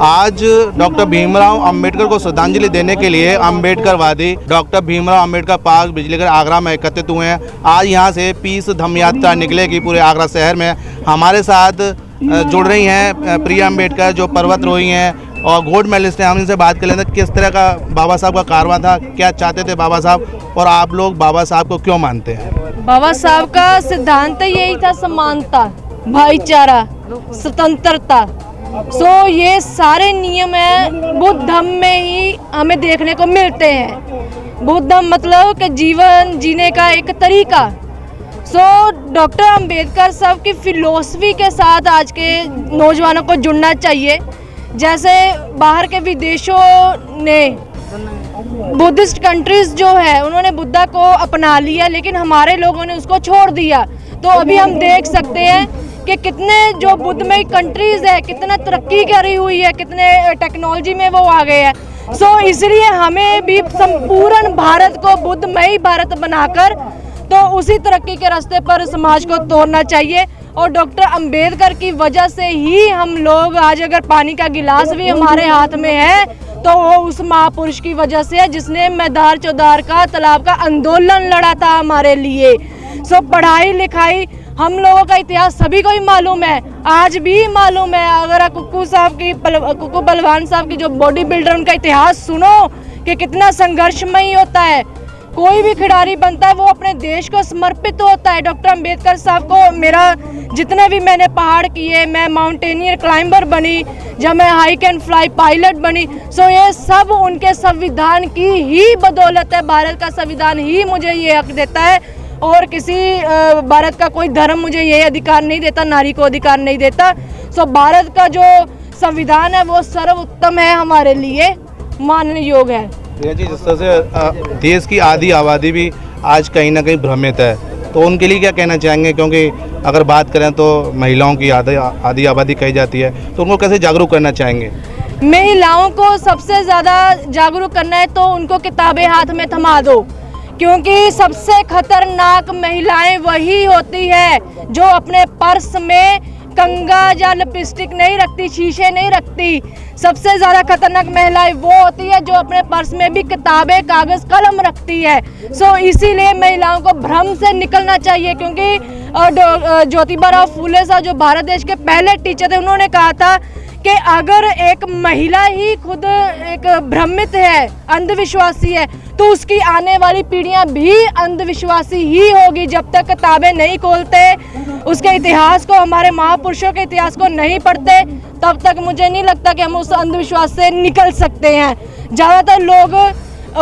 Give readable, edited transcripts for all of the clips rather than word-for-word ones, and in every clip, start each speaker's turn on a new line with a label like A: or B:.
A: आज डॉक्टर भीमराव अंबेडकर को श्रद्धांजलि देने के लिए अंबेडकरवादी डॉक्टर भीमराव अंबेडकर पार्क बिजलीघर आगरा में एकत्रित हुए हैं। आज यहां से पीस धम्म यात्रा निकलेगी पूरे आगरा शहर में। हमारे साथ जुड़ रही हैं प्रिया अंबेडकर जो पर्वतारोही हैं और गोल्ड मेडलिस्ट हैं। हम इनसे बात कर लेते हैं किस तरह का बाबा साहब का कारवां था, क्या चाहते थे बाबा साहब, और आप लोग बाबा साहब को क्यों मानते हैं।
B: बाबा साहब का सिद्धांत यही था, समानता, भाईचारा, स्वतंत्रता। ये सारे नियम है बुद्ध धम्म में ही हमें देखने को मिलते हैं। बुद्ध धम्म मतलब कि जीवन जीने का एक तरीका। डॉक्टर अंबेडकर साहब की फिलॉसफी के साथ आज के नौजवानों को जुड़ना चाहिए। जैसे बाहर के विदेशों ने बुद्धिस्ट कंट्रीज जो है उन्होंने बुद्धा को अपना लिया, लेकिन हमारे लोगों ने उसको छोड़ दिया। तो अभी हम देख सकते हैं कि कितने जो बुद्धमय कंट्रीज है कितना तरक्की करी हुई है, कितने टेक्नोलॉजी में वो आ गए हैं। इसलिए हमें भी संपूर्ण भारत को बुद्धमय भारत बनाकर तो उसी तरक्की के रास्ते पर समाज को तोड़ना चाहिए। और डॉक्टर अंबेडकर की वजह से ही हम लोग आज अगर पानी का गिलास भी हमारे हाथ में है तो वो उस महापुरुष की वजह से है जिसने मैदार चौधार का तालाब का आंदोलन लड़ा था हमारे लिए। पढ़ाई लिखाई हम लोगों का इतिहास सभी को ही मालूम है, आज भी मालूम है। अगर कुक्कू बलवान साहब की जो बॉडी बिल्डर उनका इतिहास सुनो कि कितना संघर्षमयी होता है। कोई भी खिलाड़ी बनता है वो अपने देश को समर्पित होता है। डॉक्टर अंबेडकर साहब को मेरा जितने भी मैंने पहाड़ किए, मैं माउंटेनियर क्लाइंबर बनी, जब मैं हाइक एंड फ्लाई पायलट बनी, ये सब उनके संविधान की ही बदौलत है। भारत का संविधान ही मुझे ये हक देता है और किसी भारत का कोई धर्म मुझे ये अधिकार नहीं देता, नारी को अधिकार नहीं देता। भारत का जो संविधान है वो सर्वोत्तम है, हमारे लिए मानने योग्य है।
A: जी, जिस तरह से देश की आधी आबादी भी आज कहीं ना कहीं भ्रमित है, तो उनके लिए क्या कहना चाहेंगे, क्योंकि अगर बात करें तो महिलाओं की आधी आबादी कही जाती है, तो उनको कैसे जागरूक करना चाहेंगे।
B: महिलाओं को सबसे ज़्यादा जागरूक करना है तो उनको किताबें हाथ में थमा दो, क्योंकि सबसे खतरनाक महिलाएं वही होती है जो अपने पर्स में कंगा या लिपस्टिक नहीं रखती, शीशे नहीं रखती। सबसे ज़्यादा खतरनाक महिलाएं वो होती है जो अपने पर्स में भी किताबें, कागज़, कलम रखती है। इसीलिए महिलाओं को भ्रम से निकलना चाहिए, क्योंकि ज्योतिबा फूले साहब जो भारत देश के पहले टीचर थे, उन्होंने कहा था कि अगर एक महिला ही खुद एक भ्रमित है, अंधविश्वासी है, तो उसकी आने वाली पीढ़ियां भी अंधविश्वासी ही होगी। जब तक किताबें नहीं खोलते, उसके इतिहास को, हमारे महापुरुषों के इतिहास को नहीं पढ़ते, तब तक मुझे नहीं लगता कि हम उस अंधविश्वास से निकल सकते हैं। ज़्यादातर लोग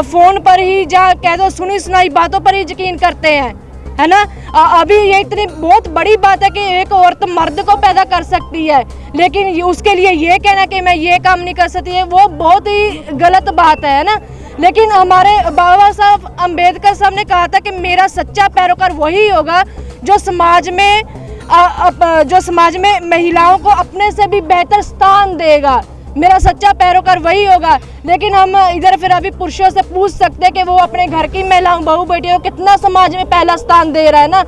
B: फ़ोन पर ही जहाँ कह दो सुनी सुनाई बातों पर ही यकीन करते हैं, है ना। अभी ये इतनी बहुत बड़ी बात है कि एक औरत मर्द को पैदा कर सकती है, लेकिन उसके लिए ये कहना कि मैं ये काम नहीं कर सकती है, वो बहुत ही गलत बात है ना। लेकिन हमारे बाबा साहब अंबेडकर साहब ने कहा था कि मेरा सच्चा पैरोकार वही होगा जो समाज में महिलाओं को अपने से भी बेहतर स्थान देगा। मेरा सच्चा पैरोकार वही होगा। लेकिन हम इधर फिर अभी पुरुषों से पूछ सकते हैं कि वो अपने घर की महिलाओं, बहू बेटियों को कितना समाज में पहला स्थान दे रहा है ना।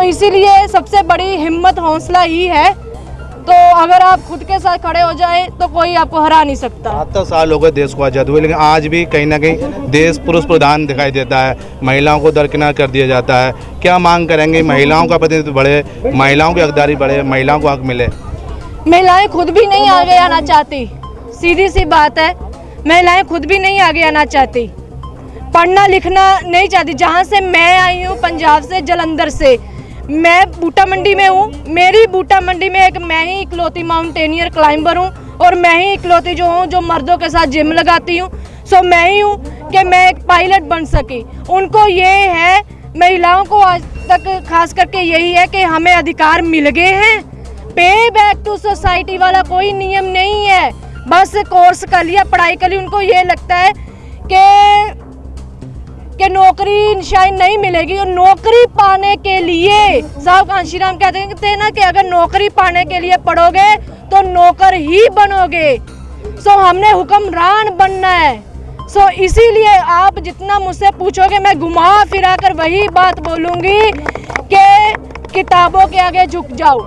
B: इसीलिए सबसे बड़ी हिम्मत, हौसला ही है। तो अगर आप खुद के साथ खड़े हो जाए तो कोई आपको हरा नहीं सकता। 70
A: साल हो गए देश को आज़ाद हुए, लेकिन आज भी कहीं ना कहीं देश पुरुष प्रधान दिखाई देता है, महिलाओं को दरकिनार कर दिया जाता है। क्या मांग करेंगे, महिलाओं का प्रतिनिधित्व बढ़े, महिलाओं की हकदारी बढ़े, महिलाओं को हक मिले।
B: महिलाएं खुद भी नहीं आगे आना चाहती, सीधी सी बात है। महिलाएं खुद भी नहीं आगे आना चाहती, पढ़ना लिखना नहीं चाहती। जहाँ से मैं आई हूँ, पंजाब से, जलंधर से, मैं बूटा मंडी में हूँ। मेरी बूटा मंडी में मैं ही इकलौती माउंटेनियर क्लाइंबर हूँ और मैं ही इकलौती जो हूँ जो मर्दों के साथ जिम लगाती हूँ। मैं ही हूँ कि मैं एक पायलट बन सकी। उनको ये है, महिलाओं को आज तक खास करके यही है कि हमें अधिकार मिल गए हैं। पे बैक टू सोसाइटी वाला कोई नियम नहीं है, बस कोर्स कर लिया, पढ़ाई कर ली। उनको ये लगता है कि नौकरी शायद नहीं मिलेगी, और नौकरी पाने के लिए साहब कांशीराम कहते हैं ना कि अगर नौकरी पाने के लिए पढ़ोगे तो नौकर ही बनोगे। हमने हुक्मरान बनना है। इसीलिए आप जितना मुझसे पूछोगे मैं घुमा फिरा कर वही बात बोलूँगी कि किताबों के आगे झुक जाओ।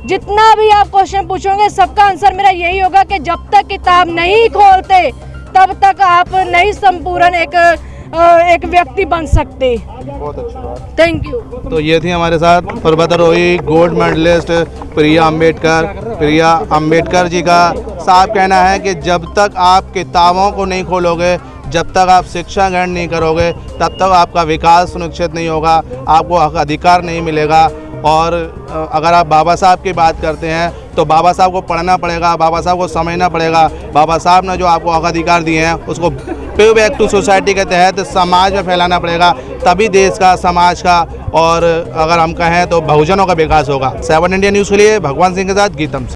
B: जितना भी आप क्वेश्चन पूछोगे सबका आंसर मेरा यही होगा कि जब तक किताब नहीं खोलते तब तक आप नहीं संपूर्ण एक व्यक्ति बन सकते।
A: बहुत अच्छी बात।
B: Thank you.
A: तो ये थी हमारे साथ पर्वतारोही गोल्ड मेडलिस्ट प्रिया अंबेडकर। प्रिया अंबेडकर जी का साफ कहना है कि जब तक आप किताबों को नहीं खोलोगे, जब तक आप शिक्षा ग्रहण नहीं करोगे, तब तक आपका विकास सुनिश्चित नहीं होगा, आपको हक अधिकार नहीं मिलेगा। और अगर आप बाबा साहब की बात करते हैं तो बाबा साहब को पढ़ना पड़ेगा, बाबा साहब को समझना पड़ेगा। बाबा साहब ने जो आपको हक अधिकार दिए हैं उसको पे बैक टू सोसाइटी के तहत समाज में फैलाना पड़ेगा, तभी देश का, समाज का और अगर हम कहें तो बहुजनों का विकास होगा। 7 इंडिया न्यूज़ के लिए भगवान सिंह के साथ गीतम।